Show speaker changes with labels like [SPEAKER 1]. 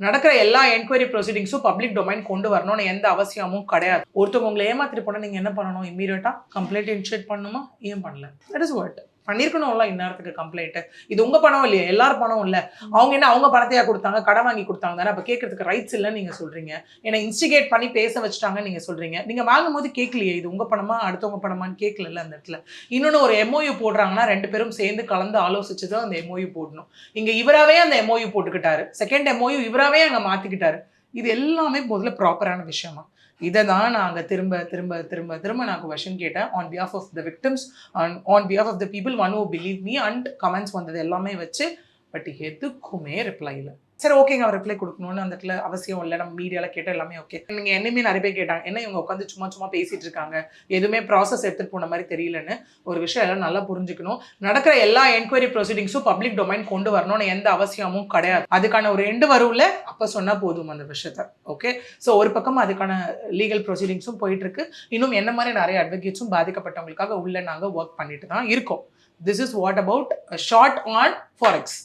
[SPEAKER 1] நடக்கிற எல்லா enquiry ப்ரொசீடிங்ஸும் public domain கொண்டு வரணும்னு எந்த அவசியமும் கிடையாது. ஒருத்தவங்க உங்களை ஏமாத்திட்டு போனால் நீங்கள் என்ன பண்ணணும்? இம்மீடியட்டாக கம்ப்ளைண்ட் இனிஷியேட் பண்ணணுமா? ஏன் பண்ணல? தட் இஸ் வாட் பண்ணியிருக்கணும்ல. இந்நேரத்துக்கு கம்ப்ளைண்ட் இது உங்கள் பணம் இல்லையா? எல்லாரும் பணம் இல்லை. அவங்க என்ன அவங்க பணத்தையா கொடுத்தாங்க? கடன் வாங்கி கொடுத்தாங்க தானே. அப்போ கேட்கறதுக்கு ரைட்ஸ் இல்லைன்னு நீங்கள் சொல்கிறீங்க. என்னை இன்ஸ்டிகேட் பண்ணி பேச வச்சுட்டாங்கன்னு நீங்கள் சொல்கிறீங்க. நீங்கள் வாங்கும் போது கேட்கலையே இது உங்கள் பணமா அடுத்தவங்க பணமான்னு கேட்கல அந்த இடத்துல. இன்னொன்று ஒரு எம்ஓயு போடுறாங்கன்னா 2 பேரும் சேர்ந்து கலந்து ஆலோசிச்சு தான் அந்த எம்ஓயு போடணும். இங்கே இவராகவே அந்த எம்ஓயு போட்டுக்கிட்டாரு. செகண்ட் எம்ஓயு இவராகவே அங்கே மாற்றிக்கிட்டாரு. இது எல்லாமே முதல்ல ப்ராப்பரான விஷயமா? இதை தான் நாங்கள் திரும்ப திரும்ப திரும்ப திரும்ப நான் கொஷின் கேட்டேன் on behalf of the victims on behalf of the people one who believe me and comments வந்தது எல்லாமே வச்சு. பட் எதுக்குமே ரிப்ளை இல்லை. சரி ஓகேங்க, அவர் ரிப்ளை கொடுக்கணும்னு அந்த இடத்துல அவசியம் இல்லை. நம்ம மீடியாவில் கேட்டால் எல்லாமே ஓகே. நீங்கள் என்னையுமே நிறைய பேர் கேட்டாங்க, என்ன இவங்க உட்காந்து சும்மா பேசிகிட்டு இருக்காங்க, எதுவுமே ப்ராசஸ் எடுத்துகிட்டு போன மாதிரி தெரியலன்னு. ஒரு விஷயம் எல்லாம் நல்லா புரிஞ்சுக்கணும். நடக்கிற எல்லா என்கொயரி ப்ரொசீடிங்ஸும் பப்ளிக் டொமைன் கொண்டு வரணும்னு எந்த அவசியமும் கிடையாது. அதுக்கான ஒரு எண்டு வரும்ல, அப்போ சொன்னால் போதும் அந்த விஷயத்த. ஓகே, ஸோ ஒரு பக்கம் அதுக்கான லீகல் ப்ரொசீடிங்ஸும் போயிட்டுருக்கு. இன்னும் என்ன மாதிரி நிறைய அட்வொகேட்ஸும் பாதிக்கப்பட்டவங்களுக்காக உள்ள நாங்கள் ஒர்க் பண்ணிட்டு தான் இருக்கோம். This is what about shot on forex.